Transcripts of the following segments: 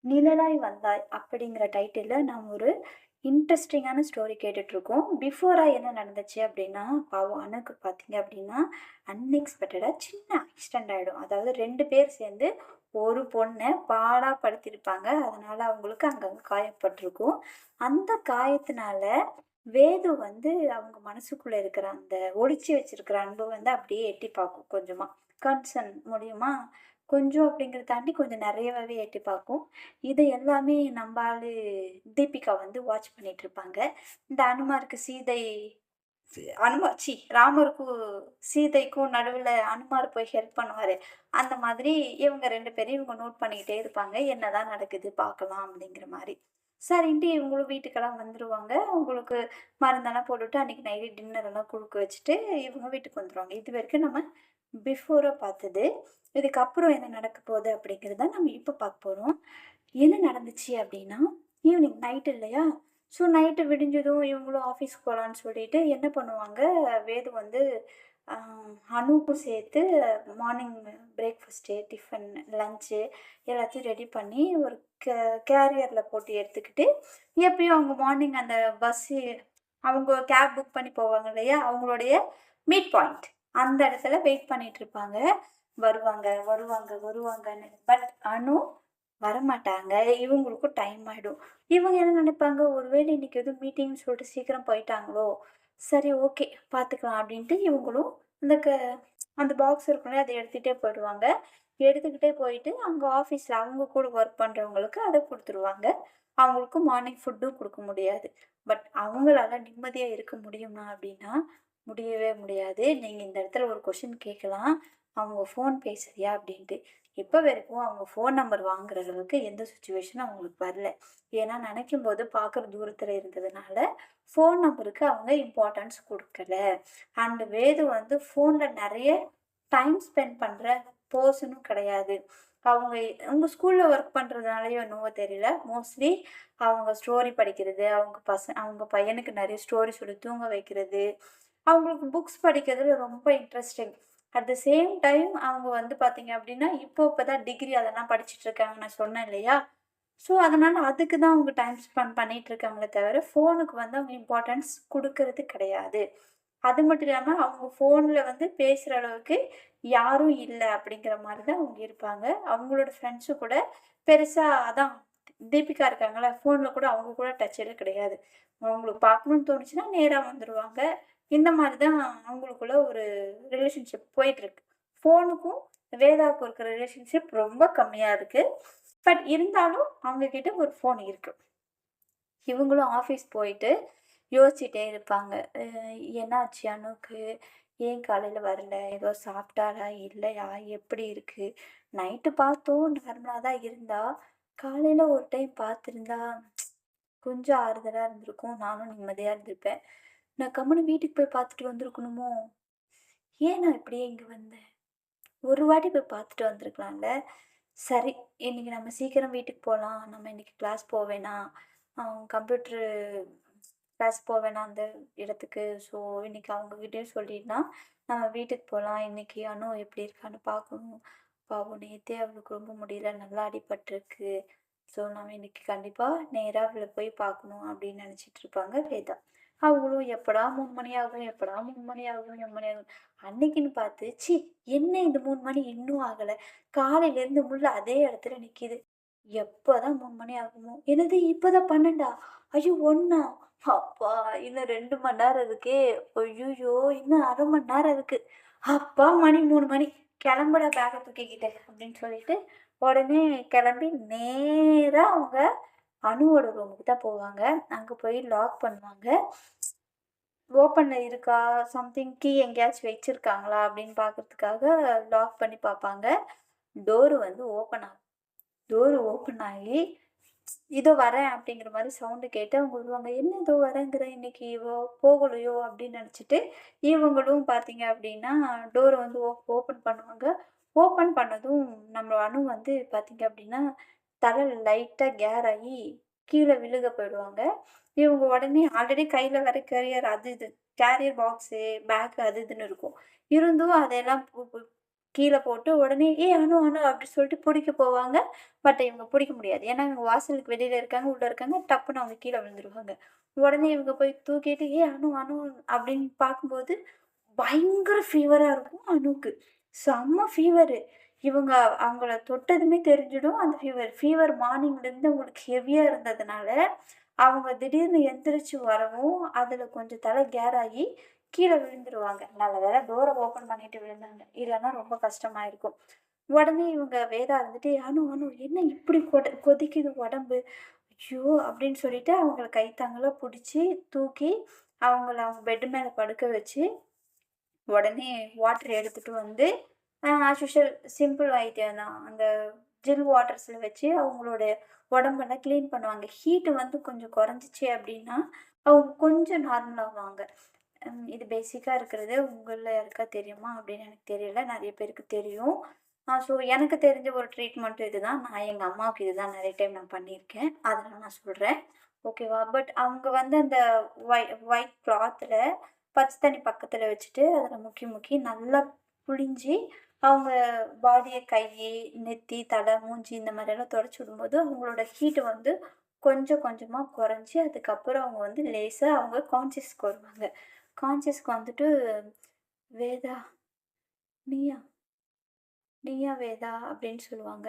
நிழலாய் வந்தாய் அப்படிங்கிற டைட்டில்ல நாம் ஒரு இன்ட்ரெஸ்டிங்கான ஸ்டோரி கேட்டுட்ருக்கோம். பிஃபோரா என்ன நடந்துச்சு அப்படின்னா, பாவம் அணுக்கு பார்த்தீங்க அப்படின்னா, அன்எக்ஸ்பெக்டடா சின்ன ஆக்சிடென்ட் ஆயிடும். அதாவது 2 பேர் சேர்ந்து ஒரு பொண்ண பாடா படுத்தியிருப்பாங்க. அதனால அவங்களுக்கு அங்கங்க காயப்பட்டுருக்கும். அந்த காயத்தினால வேது வந்து அவங்க மனசுக்குள்ள இருக்கிற அந்த ஒளிச்சு வச்சிருக்கிற அன்பு வந்து அப்படியே எட்டி பார்க்கும் கொஞ்சமா. கன்சர்ன் மூலியமா கொஞ்சம் அப்படிங்கிறத தாண்டி கொஞ்சம் நெறையவாவே எட்டி பார்க்கும். இது எல்லாமே நம்ப ஆளு தீபிகா வந்து வாட்ச் பண்ணிட்டுருப்பாங்க. இந்த அனுமாருக்கு சீதை ராமருக்கும் சீதைக்கும் நடுவுல அனுமார் போய் ஹெல்ப் பண்ணுவாரு. அந்த மாதிரி இவங்க 2 பேரையும் இவங்க நோட் பண்ணிக்கிட்டே இருப்பாங்க. என்னதான் நடக்குது பார்க்கலாம் அப்படிங்கிற மாரி. சரின்ட்டு இவங்களும் வீட்டுக்கெல்லாம் வந்துருவாங்க. அவங்களுக்கு மருந்தெல்லாம் போட்டுட்டு அன்னைக்கு நைட்டு டின்னர் எல்லாம் குடுக்க வச்சுட்டு இவங்க வீட்டுக்கு வந்துருவாங்க. இதுவரைக்கும் நம்ம பிஃபோரா பார்த்தது. இதுக்கப்புறம் என்ன நடக்க போகுது அப்படிங்கிறத நம்ம இப்ப பார்க்க போறோம். என்ன நடந்துச்சு அப்படின்னா, ஈவினிங் நைட் இல்லையா? ஸோ நைட்டு விடிஞ்சதும் இவங்களும் ஆஃபீஸ்க்கு போகலான்னு சொல்லிட்டு என்ன பண்ணுவாங்க, வேது வந்து அ அனுவுக்கும் சேர்த்து மார்னிங் பிரேக்ஃபாஸ்ட்டு, டிஃபன், லஞ்ச்சு எல்லாத்தையும் ரெடி பண்ணி ஒரு கேரியரில போட்டு எடுத்துக்கிட்டு, எப்பயும் அவங்க மார்னிங் அந்த பஸ்ஸு அவங்க கேப் புக் பண்ணி போவாங்க இல்லையா? அவங்களுடைய மீட் பாயிண்ட் அந்த இடத்துல வெயிட் பண்ணிட்டுருப்பாங்க. வருவாங்க, வருவாங்க, வருவாங்கன்னு. பட் அனு வரமாட்டாங்க. இவங்களுக்கும் டைம் ஆயிடும். இவங்க என்ன நினைப்பாங்க, ஒருவேளை இன்னைக்கு எதுவும் மீட்டிங்ன்னு சொல்லிட்டு சீக்கிரம் போயிட்டாங்களோ! சரி ஓகே பார்த்துக்கலாம் அப்டின்ட்டு இவங்களும் அந்த அந்த பாக்ஸ் இருக்கும்ல அத எடுத்துட்டே போயிடுவாங்க. எடுத்துக்கிட்டே போயிட்டு அங்க ஆஃபீஸ்ல அவங்க கூட ஒர்க் பண்றவங்களுக்கு அத குடுத்துருவாங்க. அவங்களுக்கு மார்னிங் ஃபுட்டும் குடுக்க முடியாது. பட் அவங்களால நிம்மதியா இருக்க முடியுமா அப்டின்னா, முடியவே முடியாது. நீங்க இந்த இடத்துல ஒரு கொஸ்டின் கேட்கலாம். அவங்க ஃபோன் பேசலையா அப்டின்ட்டு. இப்ப வரைக்கும் அவங்க ஃபோன் நம்பர் வாங்குற அளவுக்கு எந்த சிச்சுவேஷனும் அவங்களுக்கு வரல. ஏன்னா நினைக்கும்போது பார்க்குற தூரத்துல இருந்ததுனால, ஃபோன் நம்பருக்கு அவங்க இம்பார்ட்டன்ஸ் குடுக்கல. அண்ட் வேது வந்து ஃபோன்ல நெறைய டைம் ஸ்பெண்ட் பண்ற பெர்சனும் கிடையாது. அவங்க உங்க ஸ்கூல்ல ஒர்க் பண்றதுனாலயோ என்னவோ தெரியல. மோஸ்ட்லி அவங்க ஸ்டோரி படிக்கிறது, அவங்க பையனுக்கு நெறைய ஸ்டோரி சொல்லி தூங்க வைக்கிறது, அவங்களுக்கு புக்ஸ் படிக்கிறதுல ரொம்ப interesting. At the same time அவங்க வந்து பார்த்தீங்க அப்டின்னா, இப்பதான் டிகிரி அதெல்லாம் படிச்சுட்டு இருக்காங்க நான் சொன்னேன் இல்லையா? ஸோ, அதனால அதுக்கு தான் அவங்க டைம் ஸ்பெண்ட் பண்ணிட்டு இருக்காங்களே தவிர, ஃபோனுக்கு வந்து அவங்க இம்பார்ட்டன்ஸ் குடுக்கறது கிடையாது. அது மட்டும் இல்லாம அவங்க ஃபோன்ல வந்து பேசுற அளவுக்கு யாரும் இல்ல அப்படிங்கிற மாரி தான் அவங்க இருப்பாங்க. அவங்களோட ஃப்ரெண்ட்ஸு கூட பெருசா அதான் தீபிகா இருக்காங்கல்ல, ஃபோன்ல கூட அவங்க கூட டச்ல கிடையாது. அவங்களுக்கு பார்க்கணும்னு தோணுச்சுன்னா நேரா வந்துருவாங்க. இந்த மாரி தான் அவங்களுக்குள்ள ஒரு ரிலேஷன்ஷிப் போயிட்டுருக்கு. ஃபோனுக்கும் வேதாவுக்கும் இருக்கிற ரிலேஷன்ஷிப் ரொம்ப கம்மியா இருக்கு. பட் இருந்தாலும் அவங்க கிட்ட ஒரு ஃபோன் இருக்கு. இவங்களும் ஆஃபீஸ் போயிட்டு யோசிச்சுட்டே இருப்பாங்க. என்னாச்சு அனுக்கு? ஏன் காலையில வரல? ஏதோ சாப்பிட்டாளா? இல்லையா? எப்படி இருக்கு? நைட்டு பார்த்தோம் நார்மலா தான் இருந்தா. காலையில ஒரு டைம் பார்த்துருந்தா கொஞ்சம் ஆறுதலா இருந்திருக்கும். நானும் நிம்மதியா இருந்திருப்பேன். நான் கம்முனு வீட்டுக்கு போய் பார்த்துட்டு வந்திருக்கணுமோ? ஏன் நான் இப்படியே இங்க வந்தேன்? ஒரு வாட்டி போய் பார்த்துட்டு வந்திருக்கலாம்ல. சரி, இன்னைக்கு நம்ம சீக்கிரம் வீட்டுக்கு போலாம். நம்ம இன்னைக்கு கிளாஸ் போ வேணாம். கம்ப்யூட்டரு கிளாஸ் போ வேணாம் அந்த இடத்துக்கு. ஸோ, இன்னைக்கு அவங்ககிட்டயும் சொல்லிடலாம். நம்ம வீட்டுக்கு போலாம். இன்னைக்கு அனு எப்படி இருக்கான்னு பார்க்கணும். பாவம் நேத்தே அவளுக்கு ரொம்ப முடியல. நல்லா அடிபட்டுருக்கு. ஸோ, நம்ம இன்னைக்கு கண்டிப்பா நேரா அவள போய் பார்க்கணும் அப்படின்னு நினைச்சிட்டு இருப்பாங்க வேதா. அவங்களும் எப்படா 3 மணி ஆகும்? எப்படா 3 மணி ஆகும்? 3 மணி ஆகும்? அன்னைக்குன்னு பார்த்து, ச்சீ! என்ன இந்த 3 மணி இன்னும் ஆகல? காலையிலேருந்து முள்ள அதே இடத்துல நிக்குது. எப்பதான் 3 மணி ஆகுமோ? என்னது இப்பதான் 12ஆ? ஐயோ! 1ஆ? அப்பா! இன்னும் 2 மணி நேரம் இருக்கே! ஐய்யய்யோ! இன்னும் 1/2 மணி நேரம் இருக்கு. அப்பா! மணி 3 மணி. கிளம்புடா பேக்க தூக்கிக்கிட்டு அப்படின்னு சொல்லிட்டு, உடனே கிளம்பி நேரா அவங்க அனுவோட ரூமுக்கு தான் போவாங்க. அங்க போய் லாக் பண்ணுவாங்க. ஓப்பன்ல இருக்கா? சம்திங் கீ எங்கேயாச்சும் வச்சிருக்காங்களா? அப்படின்னு பார்க்கறதுக்காக லாக் பண்ணி பார்ப்பாங்க. டோர் வந்து ஓப்பன் ஆகும். டோர் ஓப்பன் ஆகி, "இதோ வரேன்" அப்படிங்கிற மாரி சவுண்ட் கேட்டு அவங்க வருவாங்க. "என்ன இதோ வரேங்கிற, இன்னைக்கு இவ போகலையோ?" அப்படின்னு நெனச்சுட்டு, இவங்களும் பார்த்தீங்க அப்படின்னா, டோர வந்து ஓப்பன் பண்ணுவாங்க. ஓப்பன் பண்ணதும் நம்ம அனு வந்து பார்த்தீங்க அப்படின்னா, தல லைட்டா கேர் ஆகி கீழ விழுக போயிடுவாங்க. இவங்க உடனே ஆல்ரெடி கையில வேற கேரியர் அது இது கேரியர் பாக்ஸு, பேக் அது இதுன்னு இருக்கும். இருந்தும் அதெல்லாம் கீழ போட்டு உடனே அனு அனு அப்படி சொல்லிட்டு புடிக்க போவாங்க. பட் இவங்க புடிக்க முடியாது. ஏன்னா இவங்க வாசலுக்கு வெளியில இருக்காங்க, உள்ள இருக்காங்க. டப்புன்னு அவங்க கீழ விழுந்துருவாங்க. உடனே இவங்க போய் தூக்கிட்டு அனு அனு அப்படின்னு பார்க்கும்போது பயங்கர ஃபீவரா இருக்கும் அனுக்கு. செம்ம ஃபீவரு. இவங்க அவங்கள தொட்டதுமே தெரிஞ்சிடும் அந்த ஃபீவர். ஃபீவர் மார்னிங்லேருந்து அவங்களுக்கு ஹெவியா இருந்ததுனால, அவங்க திடீர்னு எந்திரிச்சு வரவும், அதில கொஞ்சம் தலை கேர் ஆகி கீழ விழுந்துருவாங்க. நல்ல வேளை டோர ஓப்பன் பண்ணிட்டு விழுந்தாங்க. இல்லன்னா ரொம்ப கஷ்டமாயிருக்கும். உடனே இவங்க வேதா இருந்துட்டு, "அனு அனு என்ன இப்படி கொதிக்குது உடம்பு?" ஐயோ! அப்படின்னு சொல்லிட்டு அவங்கள கைத்தாங்கலா புடிச்சு, தூக்கி அவங்க பெட் மேல படுக்க வச்சு உடனே வாட்டர் எடுத்துட்டு வந்து ஆஸ் யூசுவல் சிம்பிள் வைத்தியம் தான். அந்த ஜில் வாட்டர்ஸில வச்சு அவங்களோட உடம்பெல்லாம் கிளீன் பண்ணுவாங்க. ஹீட் வந்து கொஞ்சம் குறைஞ்சிச்சு அப்படின்னா, அவங்க கொஞ்சம் நார்மல் ஆவாங்க. இது பேசிக்கா இருக்கிறது. உங்கள்ல யாருக்கா தெரியுமா அப்படின்னு எனக்கு தெரியல. நெறைய பேருக்கு தெரியும். ஸோ எனக்கு தெரிஞ்ச ஒரு ட்ரீட்மெண்ட் இதுதான். நான் எங்க அம்மாவுக்கு இதுதான் நெறைய டைம் நான் பண்ணியிருக்கேன். அதனால நான் சொல்றேன். ஓகேவா? பட் அவங்க வந்து அந்த ஒயிட் கிளாத்ல பச்ச தண்ணி பக்கத்துல வச்சுட்டு, அதில முக்கி முக்கி நல்லா புழிஞ்சு, அவங்க பாடிய கையி, நெத்தி, தலை, மூஞ்சி இந்த மாரியெல்லாம் தொடச்சு விடும்போது, அவங்களோட ஹீட் வந்து கொஞ்சம் கொஞ்சமா குறைஞ்சு, அதுக்கப்புறம் அவங்க வந்து லேசா அவங்க கான்ஷியஸ்க்கு வருவாங்க. கான்ஷியஸ்க்கு வந்துட்டு, "வேதா, நீயா? நீயா வேதா?" அப்படின்னு சொல்லுவாங்க.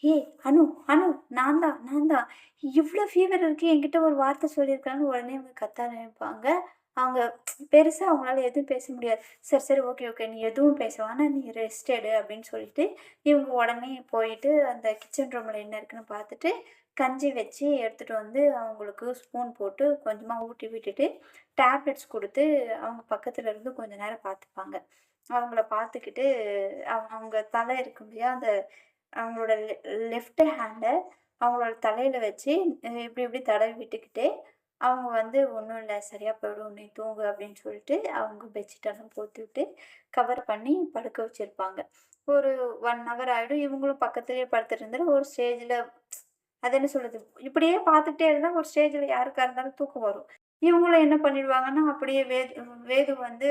"ஏய் அனு, அனு நான் தான். இவ்ளோ ஃபீவர் இருக்கு என்கிட்ட ஒரு வார்த்தை சொல்லியிருக்கலாம்ன்னு" உடனே அவங்க கத்த ஆரம்பிப்பாங்க. அவங்க பெருசா அவங்களால எதுவும் பேச முடியாது. "சரி, சரி. ஓகே. நீ எதுவும் பேச வேணாம். நீ ரெஸ்ட் எடு" அப்படின்னு சொல்லிட்டு, இவங்க உடனே போயிட்டு அந்த கிச்சன் ரூம்ல என்ன இருக்குன்னு பார்த்துட்டு, கஞ்சி வச்சு எடுத்துட்டு வந்து அவங்களுக்கு ஸ்பூன் போட்டு கொஞ்சமா ஊட்டி விட்டுட்டு, டேப்லெட்ஸ் குடுத்து அவங்க பக்கத்துல இருந்து கொஞ்ச நேரம் பார்த்துப்பாங்க. அவங்கள பார்த்துக்கிட்டு அவங்க தலை இருக்கும் இல்லையா? அந்த அவங்களோட லெஃப்ட் ஹேண்ட அவங்களோட தலையில வச்சு இப்டி இப்டி தடவி விட்டுக்கிட்டே, அவங்க வந்து "ஒண்ணும் இல்ல சரியா போயிடும். நீ தூங்கு" அப்படின்னு சொல்லிட்டு அவங்க பெட்ஷீட் எல்லாம் போத்திவிட்டு, கவர் பண்ணி படுக்க வச்சிருப்பாங்க. ஒரு 1 ஹவர் ஆயிடும். இவங்களும் பக்கத்திலேயே படுத்துட்டு இருந்தாலும் ஒரு ஸ்டேஜ்ல அது என்ன சொல்றது? இப்படியே பார்த்துக்கிட்டே இருந்தா ஒரு ஸ்டேஜ்ல யாருக்கா இருந்தாலும் தூக்கம் வரும். இவங்களும் என்ன பண்ணிடுவாங்கன்னா, அப்படியே வேது வந்து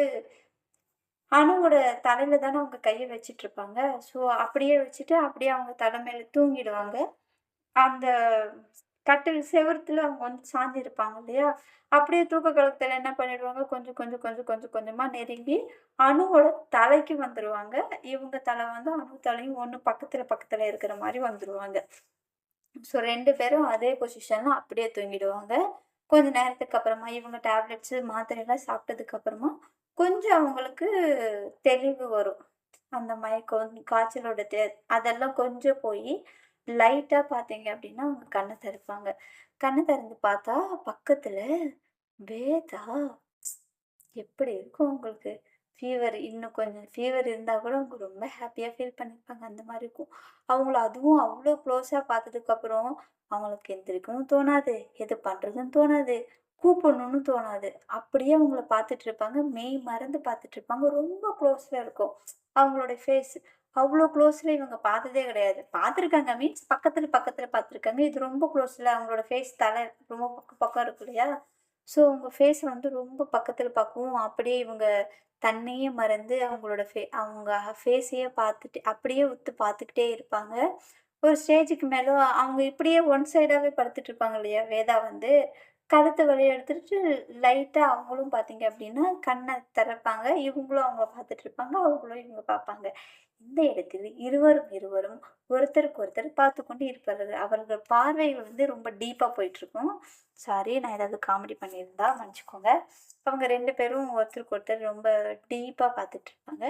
அணுவோட தலையில தானே அவங்க கைய வச்சுட்டுருப்பாங்க. ஸோ, அப்படியே வச்சுட்டு, அப்படியே அவங்க தலை மேல தூங்கிடுவாங்க. அந்த கட்டில் செவுத்துல அவங்க வந்து சாஞ்சிருப்பாங்க இல்லையா? அப்படியே தூக்க கலக்கத்துல என்ன பண்ணிடுவாங்க, கொஞ்சம் கொஞ்சமா நெருங்கி, அணுவோட தலைக்கு வந்துருவாங்க. இவங்க தலை வந்து அணு தலையும் ஒண்ணு பக்கத்துல பக்கத்துல இருக்கிற மாரி வந்துருவாங்க. ஸோ 2 பேரும் அதே பொசிஷன்ல அப்படியே தூங்கிடுவாங்க. கொஞ்ச நேரத்துக்கு அப்புறமா இவங்க டேப்லெட்ஸு, மாத்திரைலாம் சாப்பிட்டதுக்கு அப்புறமா, கொஞ்சம் அவங்களுக்கு தெளிவு வரும். அந்த மயக்கம், காய்ச்சலோட அதெல்லாம் கொஞ்சம் போயி, லைட்டா பார்த்தீங்க அப்படின்னா, அவங்க கண்ண திறப்பாங்க. கண்ண திறந்து பார்த்தா, பக்கத்துல வேதா எப்படி இருக்கும் உங்களுக்கு? இன்னும் கொஞ்சம் ஃபீவர் இருந்தா கூட அவங்க ரொம்ப ஹேப்பியா ஃபீல் பண்ணியிருப்பாங்க. அந்த மாரி இருக்கும். அவங்கள அதுவும் அவ்ளோ க்ளோஸா பார்த்ததுக்கப்புறம், அவங்களுக்கு எந்திரிக்கவும் தோணாது, எது பண்றதுன்னு தோணாது, கூப்பிடணும்னு தோணாது. அப்படியே அவங்கள பார்த்துட்டு இருப்பாங்க. மெய் மறந்து பார்த்துட்டு இருப்பாங்க. ரொம்ப க்ளோஸ்ல இருக்கும். அவங்களோட ஃபேஸ். அவ்ளோ க்ளோஸ்ல இவங்க பார்த்ததே கிடையாது. பார்த்துருக்காங்க மீன்ஸ் பக்கத்துல பக்கத்துல பார்த்துருக்காங்க. இது ரொம்ப க்ளோஸ்ல அவங்களோட ஃபேஸ் தல ரொம்ப பக்கம் பக்கம் இருக்கும் இல்லையா? ஸோ, உங்க ஃபேஸ் வந்து ரொம்ப பக்கத்துல பார்க்கவும், அப்படியே இவங்க தன்னையே மறந்து அவங்க ஃபேஸையே பார்த்துட்டு அப்படியே உத்து பார்த்துக்கிட்டே இருப்பாங்க. ஒரு ஸ்டேஜுக்கு மேல அவங்க இப்படியே ஒன் சைடாவே படுத்துட்டு இருப்பாங்க இல்லையா? வேதா வந்து கழுத்த வெளிய எடுத்துட்டு லைட்டா அவங்களும் பார்த்தீங்க அப்படின்னா, கண்ண திறப்பாங்க. இவங்களும் அவங்கள பார்த்துட்டு இருப்பாங்க. அவங்களும் இவங்க பார்ப்பாங்க. இந்த இடத்தில் இருவரும் ஒருத்தருக்கு ஒருத்தர் பார்த்துக்கொண்டு இருப்பார்கள். அவர்கள் பார்வைகள் வந்து ரொம்ப டீப்பா போயிட்டுருக்கும். சாரி நான் ஏதாவது காமெடி பண்ணியிருந்தா மன்னிச்சுக்கோங்க. அவங்க 2 பேரும் ஒருத்தருக்கு ஒருத்தர் ரொம்ப டீப்பா பார்த்துட்டு இருப்பாங்க.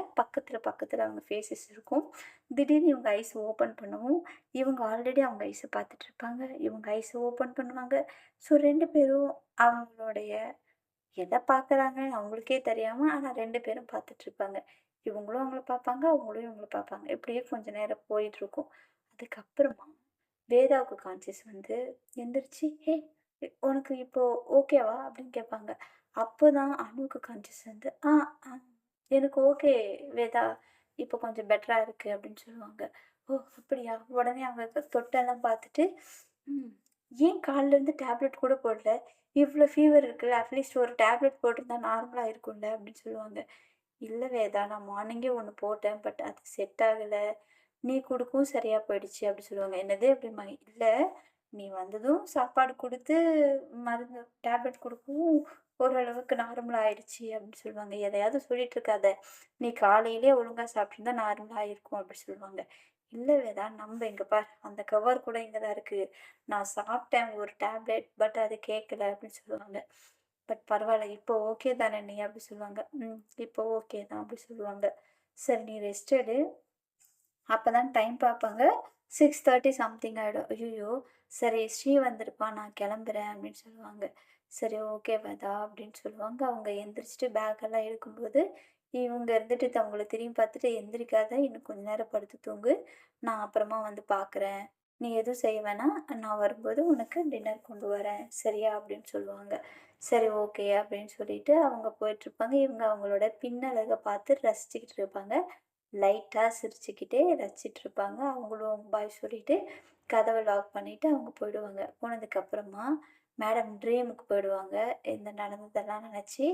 பக்கத்துல அவங்க ஃபேஸஸ் இருக்கும். திடீர்னு இவங்க ஐஸ் ஓப்பன் பண்ணவும், இவங்க ஆல்ரெடி அவங்க ஐஸ பார்த்துட்டு இருப்பாங்க. இவங்க ஐஸ ஓப்பன் பண்ணுவாங்க. ஸோ 2 பேரும் அவங்களுடைய எத பார்க்குறாங்கன்னு அவங்களுக்கே தெரியாம, ஆனா 2 பேரும் பார்த்துட்ருப்பாங்க. இவங்களும் அவங்கள பார்ப்பாங்க, அவங்களும் இவங்கள பார்ப்பாங்க. இப்படியே கொஞ்ச நேரம் போயிட்டுருக்கும். அதுக்கப்புறமா வேதாவுக்கு கான்ஷியஸ் வந்து எந்திரிச்சு, உனக்கு இப்போ ஓகேவா?" அப்படின்னு கேட்பாங்க. அப்போதான் அனுவுக்கு கான்ஷியஸ் வந்து, ஆ எனக்கு ஓகே வேதா. இப்போ கொஞ்சம் பெட்டரா இருக்கு" அப்படின்னு சொல்லுவாங்க. "ஓ! அப்படியா?" உடனே அவங்க தொட்டெல்லாம் பார்த்துட்டு, "ம். ஏன் காலைலருந்து டேப்லெட் கூட போடல? இவ்ளோ ஃபீவர் இருக்குல்ல, அட்லீஸ்ட் ஒரு டேப்லெட் போட்டிருந்தா நார்மலா இருக்கும்ல" அப்படின்னு சொல்லுவாங்க. இல்ல வேதா, நான் மார்னிங்கே ஒண்ணு போட்டேன். பட் அது செட் ஆகல. நீ குடுக்கவும் சரியா போயிடுச்சு அப்டி சொல்லுவாங்க. என்னது அப்டிம்பாங்க. இல்ல, நீ வந்ததும் சாப்பாடு குடுத்து, மருந்து டேப்லெட் குடுக்கவும் ஓரளவுக்கு நார்மல் ஆயிடுச்சு அப்டின்னு சொல்லுவாங்க. எதையாவது சொல்லிட்டு இருக்காத. நீ காலையிலேயே ஒழுங்கா சாப்ட்டுருந்தா நார்மலா ஆயிருக்கும் அப்டி சொல்லுவாங்க. இல்ல வேதா, நம்பு, இங்க பார், அந்த கவர் கூட இங்க தான் இருக்கு. நான் சாப்ட்டேன் ஒரு டேப்லெட். பட் அது கேட்கல அப்டின்னு சொல்லுவாங்க. பட் பரவால்ல. இப்போ ஓகே தானே நீ? அப்டி சொல்லுவாங்க. இப்போ ஓகே தான் அப்டி சொல்லுவாங்க. சரி, நீ ரெஸ்ட் எடு. அப்பதான் டைம் பார்ப்பாங்க. 6:30 சம்திங் ஆயிடும். ஐய்யயோ! சரி, ஸ்ரீ வந்திருப்பா, நான் கிளம்புறேன் அப்படின்னு சொல்லுவாங்க. சரி, ஓகே வதா அப்படின்னு சொல்லுவாங்க. அவங்க எந்திரிச்சுட்டு பேக்கெல்லாம் எடுக்கும்போது, இவங்க இருந்துட்டு அவங்கள திரும்பி பார்த்துட்டு, எந்திரிக்காத, இன்னும் கொஞ்ச நேரம் படுத்து தூங்கு. நான் அப்புறமா வந்து பார்க்குறேன். நீ எதுவும் செய்ய வேணாம். நான் வரும்போது உனக்கு டின்னர் கொண்டு வரேன். சரியா? அப்படின்னு சொல்லுவாங்க. சரி, ஓகே அப்படின்னு சொல்லிட்டு அவங்க போயிட்டுருப்பாங்க. இவங்க அவங்களோட பின்னழக பார்த்து ரசிச்சுக்கிட்டு இருப்பாங்க. லைட்டா சிரிச்சுக்கிட்டே ரசிச்சிட்டுருப்பாங்க. அவங்களும் பாய் சொல்லிட்டு, கதவ லாக் பண்ணிட்டு அவங்க போயிடுவாங்க. போனதுக்கப்புறமா மேடம் ட்ரீமுக்கு போயிடுவாங்க. இந்த நடந்ததெல்லாம் நெனச்சு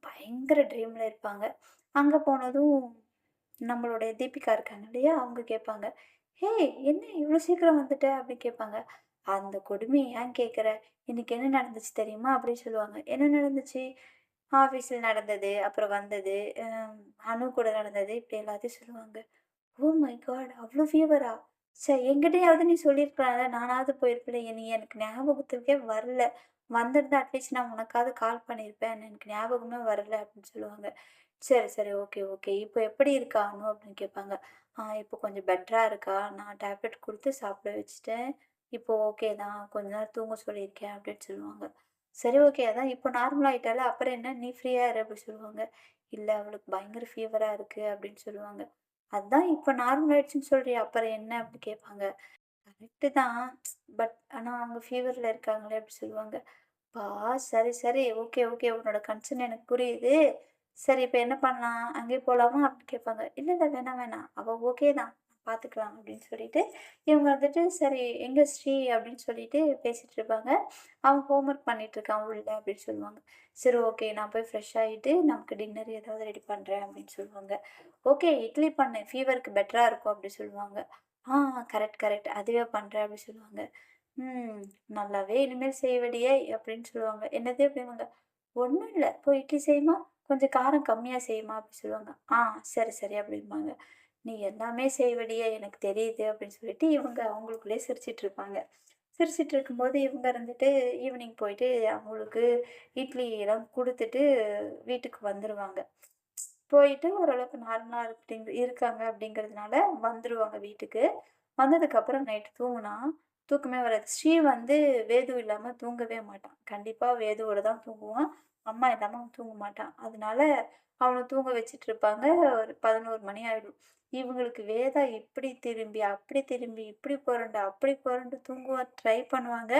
பயங்கர ட்ரீம்ல இருப்பாங்க. அங்க போனதும் நம்மளுடைய தீபிகா இருக்காங்க இல்லையா? அவங்க கேட்பாங்க. "ஹேய்! என்ன இவ்ளோ சீக்கிரம் வந்துட்ட?" அப்படின்னு கேட்பாங்க. "அந்த கொடுமைய ஏன் கேட்குற? இன்னைக்கு என்ன நடந்துச்சு தெரியுமா?" அப்படின்னு சொல்லுவாங்க. "என்ன நடந்துச்சு?" "ஆஃபீஸ்ல நடந்தது, அப்புறம் வந்தது, அ அனு கூட நடந்தது." இப்படி எல்லாத்தையும் சொல்லுவாங்க. Oh my God! அவ்ளோ ஃபீவரா? என்கிட்டயாவது நீ சொல்லியிருக்கலாம்ல. நானாவது போயிருப்பேன்ல. நீ எனக்கு ஞாபகத்துக்கே வரல. வந்திருந்தா அட்லீஸ்ட் நான் உனக்காவது கால் பண்ணியிருப்பேன். எனக்கு ஞாபகமே வரல அப்படின்னு சொல்லுவாங்க. சரி, சரி. Okay, okay. இப்போ எப்படி இருக்கா அனு? அப்படின்னு கேட்பாங்க. இப்போ கொஞ்சம் பெட்டரா இருக்கா. நான் டேப்லெட் குடுத்து சாப்பிட வச்சுட்டேன். இப்போ ஓகே தான். கொஞ்ச நேரம் தூங்க சொல்லியிருக்கேன் அப்படின்னு சொல்லுவாங்க. சரி, ஓகே. அதான் இப்போ நார்மல் ஆயிட்டால. அப்புறம் என்ன, நீ ஃப்ரீயா இரு அப்படி சொல்லுவாங்க. இல்ல, அவளுக்கு பயங்கர ஃபீவரா இருக்கு அப்படின்னு சொல்லுவாங்க. அதான் இப்ப நார்மல் ஆயிடுச்சுன்னு சொல்றியே, அப்புறம் என்ன? அப்படி கேட்பாங்க. கரெக்ட்டு தான். பட் ஆனா அவங்க ஃபீவர்ல இருக்காங்களே அப்படி சொல்லுவாங்க. அப்பா! சரி, சரி. Okay, okay. உன்னோட கன்சர்ன் எனக்கு புரியுது. சரி, இப்ப என்ன பண்ணலாம்? அங்கேயே போலாமா? அப்படின்னு கேட்பாங்க. இல்ல, இல்ல. வேணாம், வேணாம். அவ ஓகே தான். பார்த்துக்கலாம் அப்படின்னு சொல்லிட்டு, இவங்க வந்துட்டு சரி, எங்க ஸ்ரீ அப்படின்னு சொல்லிட்டு பேசிட்டு இருப்பாங்க. அவன் ஹோம் ஒர்க் பண்ணிட்டு இருக்கான் உள்ள அப்படின்னு சொல்லுவாங்க. சரி, ஓகே. நான் போய் ஃப்ரெஷ் ஆயிட்டு நமக்கு டின்னர் ஏதாவது ரெடி பண்றேன் அப்படின்னு சொல்லுவாங்க. ஓகே, இட்லி பண்ணு. ஃபீவருக்கு பெட்டரா இருக்கும் அப்படி சொல்லுவாங்க. ஆ, கரெக்ட், கரெக்ட். அதுவே பண்றேன் அப்படி சொல்லுவாங்க. ம். நல்லாவே இனிமேல் செய்வடியே அப்படின்னு சொல்லுவாங்க. என்னது அப்படிம்பாங்க. ஒண்ணும் இல்ல. போய் இட்லி செய்யுமா, கொஞ்சம் காரம் கம்மியா செய்யுமா அப்படி சொல்லுவாங்க. சரி, சரி அப்படிம்பாங்க. நீ எல்லாமே செய்வடியே எனக்கு தெரியுது அப்படின்னு சொல்லிட்டு இவங்க அவங்களுக்குள்ளயே சிரிச்சுட்டு இருப்பாங்க. சிரிச்சுட்டு இருக்கும்போது இவங்க இருந்துட்டு ஈவினிங் போயிட்டு அவங்களுக்கு இட்லி எல்லாம் குடுத்துட்டு வீட்டுக்கு வந்துருவாங்க. போயிட்டு ஓரளவுக்கு நார்மலா இருக்காங்க அப்படிங்கிறதுனால வந்துருவாங்க வீட்டுக்கு. வந்ததுக்கப்புறம் நைட்டு தூங்குனா, தூக்கமே வராது. ஸ்ரீ வந்து வேது இல்லாம தூங்கவே மாட்டான். கண்டிப்பா வேதுவோட தான் தூங்குவான். அம்மா இல்லாம அவன் தூங்க மாட்டான். அதனால அவன தூங்க வச்சுட்டு இருப்பாங்க. ஒரு 11 மணி ஆயிடும். இவங்களுக்கு வேதா இப்படி திரும்பி, அப்படி திரும்பி, இப்படி புரண்டு, அப்படி புரண்டு தூங்குவ ட்ரை பண்ணுவாங்க.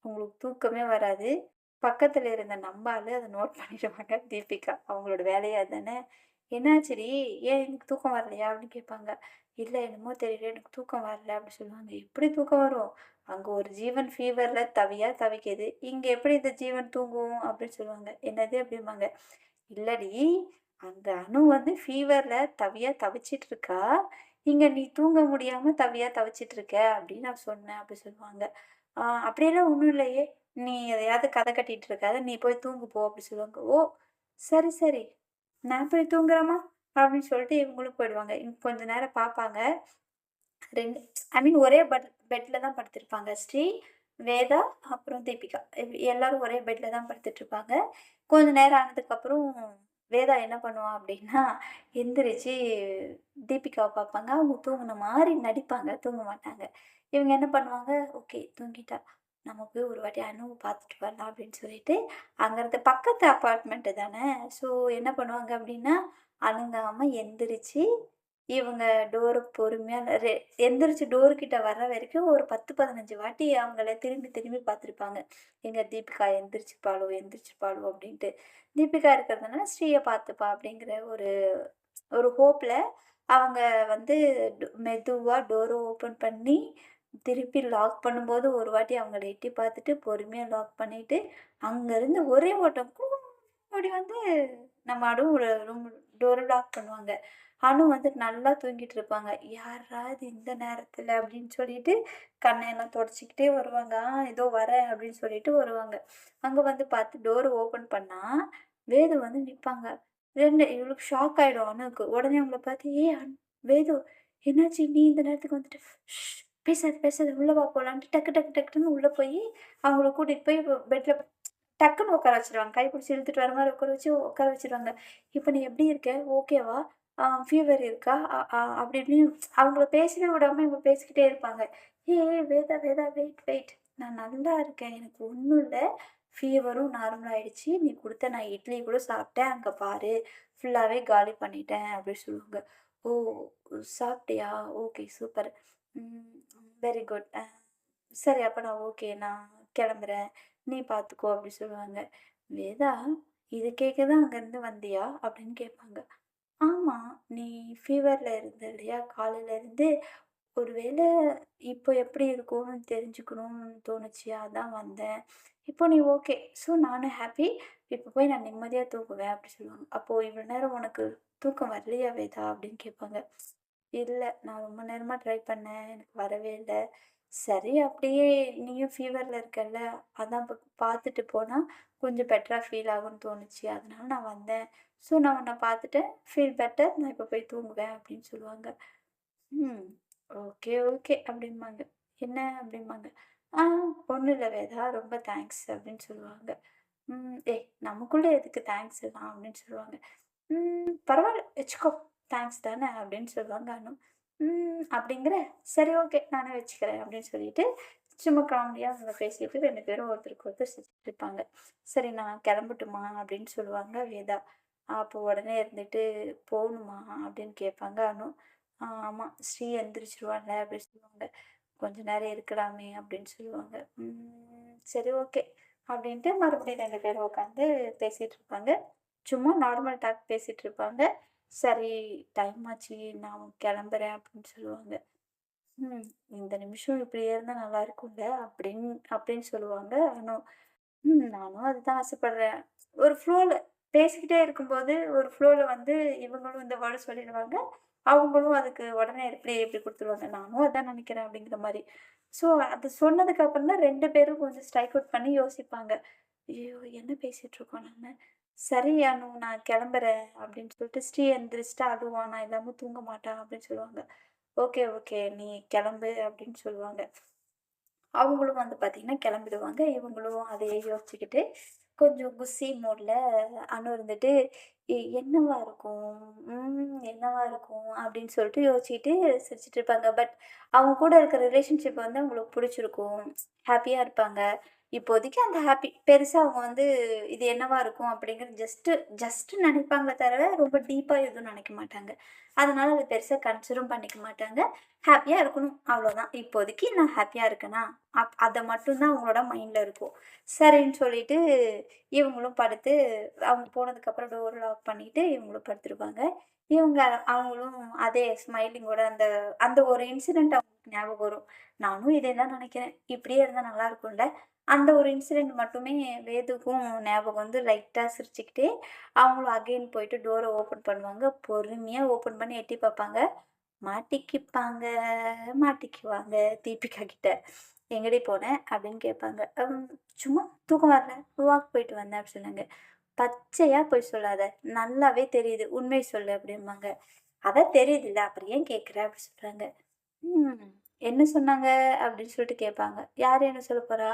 உங்களுக்கு தூக்கமே வராது. பக்கத்துல இருந்த நம்ம ஆளு அத நோட் பண்ணிடுவாங்க. தீபிகா. அவங்களோட வேலையே அதானே. "என்னாச்சுடி? ஏன் எனக்கு தூக்கம் வரலையா?" அப்படின்னு கேட்பாங்க. "இல்ல, என்னமோ தெரியல. எனக்கு தூக்கம் வரல." அப்படி சொல்லுவாங்க. "எப்படி தூக்கம் வரும்? அங்க ஒரு ஜீவன் ஃபீவர்ல தவியா தவிக்குது. இங்க எப்படி இந்த ஜீவன் தூங்கும்?" அப்படின்னு சொல்லுவாங்க. "என்னது?" அப்படிம்பாங்க. "இல்லடி, அங்க அனு வந்து ஃபீவர்ல தவியா தவிச்சிட்டு இருக்கா. இங்க நீ தூங்க முடியாம தவியா தவிச்சிட்டு இருக்க அப்படின்னு நான் சொன்னேன்." அப்படி சொல்லுவாங்க. அப்படியெல்லாம் ஒண்ணும் இல்லையே. நீ எதையாவது கதை கட்டிட்டு இருக்காத. நீ போய் தூங்கு போ." அப்படி சொல்லுவாங்க. "ஓ! சரி, சரி. நான் போய் தூங்குறேம்மா." அப்படின்னு சொல்லிட்டு இவங்களும் போயிடுவாங்க. கொஞ்ச நேரம் பார்ப்பாங்க. 2 ஐ மீன் ஒரே பெட்ல தான் படுத்திருப்பாங்க. ஸ்ரீ, வேதா, அப்புறம் தீபிகா. எல்லாரும் ஒரே பெட்ல தான் படுத்துட்டுருப்பாங்க. கொஞ்ச நேரம் ஆனதுக்கப்புறம் வேதா என்ன பண்ணுவா அப்டின்னா, எந்திரிச்சு தீபிகாவ பார்ப்பாங்க. அவங்க தூங்குன மாரி நடிப்பாங்க. தூங்க மாட்டாங்க. இவங்க என்ன பண்ணுவாங்க, ஓகே தூங்கிட்டா. நம்ம போய் ஒரு வாட்டி அனுவ பார்த்துட்டு வரலாம் அப்படின்னு சொல்லிட்டு, அங்கருந்து பக்கத்து அபார்ட்மெண்ட் தானே. ஸோ என்ன பண்ணுவாங்க அப்டின்னா, அணுகாம எந்திரிச்சு இவங்க டோர பொறுமையா எந்திரிச்சு டோர் கிட்ட வர்ற வரைக்கும் ஒரு 10, 15 வாட்டி அவங்கள திரும்பி திரும்பி பார்த்துருப்பாங்க. எங்க தீபிகா எந்திரிச்சுப்பாளோ, எந்திரிச்சுப்பாளோ அப்படின்ட்டு. தீபிகா இருக்கிறதுனால ஸ்ரீய பார்த்துப்பா அப்படிங்கிற ஒரு ஒரு ஹோப்ல அவங்க வந்து மெதுவா டோர ஓப்பன் பண்ணி, திருப்பி லாக் பண்ணும்போது ஒரு வாட்டி அவங்கள எட்டி பார்த்துட்டு, பொறுமையா லாக் பண்ணிட்டு, அங்கருந்து ஒரே ஓட்டம் ஓடி வந்து நம்ம அனுவோட ரூம் டோர லாக் பண்ணுவாங்க. அனு வந்து நல்லா தூங்கிட்டு இருப்பாங்க. "யார்ரா இது இந்த நேரத்தில?" அப்படின்னு சொல்லிட்டு கண்ணையெல்லாம் தொடச்சுக்கிட்டே வருவாங்க. இதோ வரேன்" அப்படின்னு சொல்லிட்டு வருவாங்க. அங்க வந்து பார்த்து டோர ஓப்பன் பண்ணா, வேது வந்து நிப்பாங்க. 2 இவளுக்கு ஷாக் ஆயிடும் அனுவுக்கு. உடனே அவங்கள பார்த்து, "ஏய் வேது என்னாச்சு? நீ இந்த நேரத்துக்கு வந்துட்ட?" "ஷ் பேசாத, பேசாத உள்ள வா போலான்ட்டு" டக்கு டக்கு டக்குன்னு உள்ள போயி அவங்கள கூட்டிட்டு போய் பெட்ல டக்குன்னு உட்கார வச்சுருவாங்க. கை பிடிச்சு இழுத்துட்டு வர மாரி உட்கார வச்சு உட்கார வச்சுருவாங்க. "இப்ப நீ எப்படி இருக்க? ஓகேவா? ஃபீவர் இருக்கா?" அப்படி இப்படின்னு அவங்கள பேசவே விடாம இவங்க பேசிக்கிட்டே இருப்பாங்க. "ஏய் ஏய் வேதா வேதா வெயிட் வெயிட். நான் நல்லா இருக்கேன். எனக்கு ஒண்ணும் இல்ல. ஃபீவரும் நார்மல் ஆயிடுச்சு. நீ குடுத்த நான் இட்லி கூட சாப்பிட்டேன். அங்க பாரு. ஃபுல்லாவே காலி பண்ணிட்டேன்." அப்படி சொல்லுவாங்க. "ஓ! சாப்பிட்டியா? Okay super. ம் வெரி குட். சரி அப்ப நான் ஓகே. நான் கிளம்புறேன். நீ பார்த்துக்கோ" அப்படி சொல்லுவாங்க. "வேதா, இது கேட்க தான் அங்கருந்து வந்தியா?" அப்படின்னு கேட்பாங்க. "ஆமா. நீ ஃபீவர்ல இருந்த இல்லையா? காலையில இருந்து. ஒரு வேள இப்போ எப்படி இருக்கும்னு தெரிஞ்சுக்கணும்னு தோணுச்சு. அதான் வந்தேன். இப்போ நீ ஓகே. ஸோ நானும் ஹாப்பி. இப்போ போய் நான் நிம்மதியா தூங்குவேன்" அப்படி சொல்லுவாங்க. "அப்போ இவ்வளோ நேரம் உனக்கு தூக்கம் வரலையா வேதா?" அப்படின்னு கேட்பாங்க. "இல்ல. நான் ரொம்ப நேரமா ட்ரை பண்ணேன். எனக்கு வரவே இல்ல. சரி அப்படியே நீயும் ஃபீவர்ல இருக்கல்ல, அதான் பார்த்துட்டு போனா கொஞ்சம் பெட்டரா ஃபீல் ஆகும்னு தோணுச்சு. அதனால நான் வந்தேன். ஸோ நான் உன்ன பார்த்துட்டேன். Feel better. நான் இப்போ போய் தூங்குவேன்" அப்படின்னு சொல்லுவாங்க. ம். "ஓகே, ஓகே" அப்படிம்பாங்க. "என்ன?" அப்படிம்பாங்க. "ஆ ஒண்ணும் இல்ல வேதா. ரொம்ப தேங்க்ஸ்" அப்படின்னு சொல்லுவாங்க. "ஏய் நமக்குள்ள எதுக்கு தேங்க்ஸ் எல்லாம்?" அப்படின்னு சொல்லுவாங்க. பரவால்ல வச்சுக்கோ. தேங்க்ஸ் தானே" அப்படின்னு சொல்லுவாங்க அனு. அப்படிங்கிற? சரி ஓகே. நானே வச்சுக்கிறேன்" அப்படின்னு சொல்லிட்டு, சும்மா காமெடியா அவங்க பேசிட்டு 2 பேரும் ஒருத்தருக்கு ஒருத்தர் சிரிச்சுட்டு இருப்பாங்க. "சரி நான் கிளம்பட்டுமா?" அப்படின்னு சொல்லுவாங்க வேதா. அப்போ உடனே இருந்துட்டு, "போணுமா?" அப்படின்னு கேட்பாங்க அனு. ஆமா. ஸ்ரீ எந்திரிச்சுருவான்ல" அப்படின்னு சொல்லுவாங்க. "கொஞ்ச நேரம் இருக்கலாமே" அப்படின்னு சொல்லுவாங்க. சரி ஓகே" அப்படின்ட்டு மறுபடியும் 2 பேரும் உட்காந்து பேசிட்டு இருப்பாங்க. சும்மா நார்மல் டாக் பேசிட்டு இருப்பாங்க. "சரி டைம் ஆச்சு. நான் கிளம்புறேன்" அப்படின்னு சொல்லுவாங்க. "ம் இந்த நிமிஷம் இப்படியே இருந்தா நல்லா இருக்கும்ல" அப்படின்னு அப்படின்னு சொல்லுவாங்க அனு. நானும் அதுதான் ஆசைப்படுறேன்." ஒரு ஃப்ளோல பேசிக்கிட்டே இருக்கும்போது, ஒரு ஃப்ளோல வந்து இவங்களும் இந்த வேர்ட சொல்லிடுவாங்க. அவங்களும் அதுக்கு உடனே ரிப்ளை எப்படி குடுத்துருவாங்க. நானும் அதான் நினைக்கிறேன் அப்படிங்கிற மாரி. ஸோ அது சொன்னதுக்கு அப்புறம் தான் 2 பேரும் கொஞ்சம் ஸ்ட்ரைக் அவுட் பண்ணி யோசிப்பாங்க. ஐயோ! என்ன பேசிட்டு இருக்கோம் நம்ம? "சரி அனு நான் கிளம்புறேன்" அப்படின்னு சொல்லிட்டு ஸ்ரீ எந்திரிச்சுட்டு அழுவா. "நான் இல்லாம தூங்க மாட்டான்" அப்படின்னு சொல்லுவாங்க. "Okay, okay. நீ கிளம்பு" அப்படின்னு சொல்லுவாங்க. அவங்களும் வந்து பார்த்தீங்கன்னா கிளம்பிடுவாங்க. இவங்களும் அதையே யோசிச்சுக்கிட்டு, கொஞ்சம் குஸ்ஸி மூட்ல அனு இருந்துட்டு, என்னவா இருக்கும்? என்னவா இருக்கும்?" அப்படின்னு சொல்லிட்டு யோசிச்சுக்கிட்டு சிரிச்சுட்டு இருப்பாங்க. பட் அவங்க கூட இருக்கிற ரிலேஷன்ஷிப் வந்து அவங்களுக்கு புடிச்சிருக்கும். ஹேப்பியா இருப்பாங்க. இப்போதைக்கு அந்த ஹேப்பி. பெருசா அவங்க வந்து இது என்னவா இருக்கும் அப்படிங்கிறது ஜஸ்ட்டு நினைப்பாங்களே தவிர, ரொம்ப டீப்பா எதுவும் நினைக்க மாட்டாங்க. அதனால அத பெருசா கன்சிடரும் பண்ணிக்க மாட்டாங்க. ஹேப்பியா இருக்கணும் அவ்வளோதான். இப்போதைக்கு நான் ஹேப்பியா இருக்கேனா, அத மட்டும் தான் அவங்களோட மைண்ட்ல இருக்கும். சரின்னு சொல்லிட்டு இவங்களும் படுத்து அவங்க போனதுக்கப்புறம் டோர் லாக் பண்ணிட்டு இவங்களும் படுத்துருவாங்க. இவங்க அவங்களும் அதே ஸ்மைலிங்கோட அந்த அந்த ஒரு இன்சிடென்ட் அவங்களுக்கு ஞாபகம் வரும். நானும் இதே தான் நினைக்கிறேன். இப்படியே இருந்தா நல்லா இருக்கும்ல. அந்த ஒரு இன்சிடென்ட் மட்டுமே வேதுக்கும் ஞாபகம் வந்து லைட்டா சிரிச்சுக்கிட்டே, அவங்களும் அகைன் போயிட்டு டோர ஓப்பன் பண்ணுவாங்க. பொறுமையா ஓப்பன் பண்ணி எட்டி பார்ப்பாங்க. மாட்டிக்கிப்பாங்க, மாட்டிக்குவாங்க தீபிகா கிட்ட. "எங்கடி போன?" அப்படின்னு கேட்பாங்க. சும்மா தூக்கம் வரல. வாக் போயிட்டு வந்தேன்" அப்படி சொன்னாங்க. "பச்சையா பொய் சொல்லாத. நல்லாவே தெரியுது. உண்மைய சொல்லு" அப்படிம்பாங்க. "அதான் தெரியுதுல்ல. அப்புறம் ஏன் கேட்குற?" அப்படி சொல்றாங்க. "ம். என்ன சொன்னாங்க?" அப்படின்னு சொல்லிட்டு கேட்பாங்க. "யாரு என்ன சொல்லப் போறா?"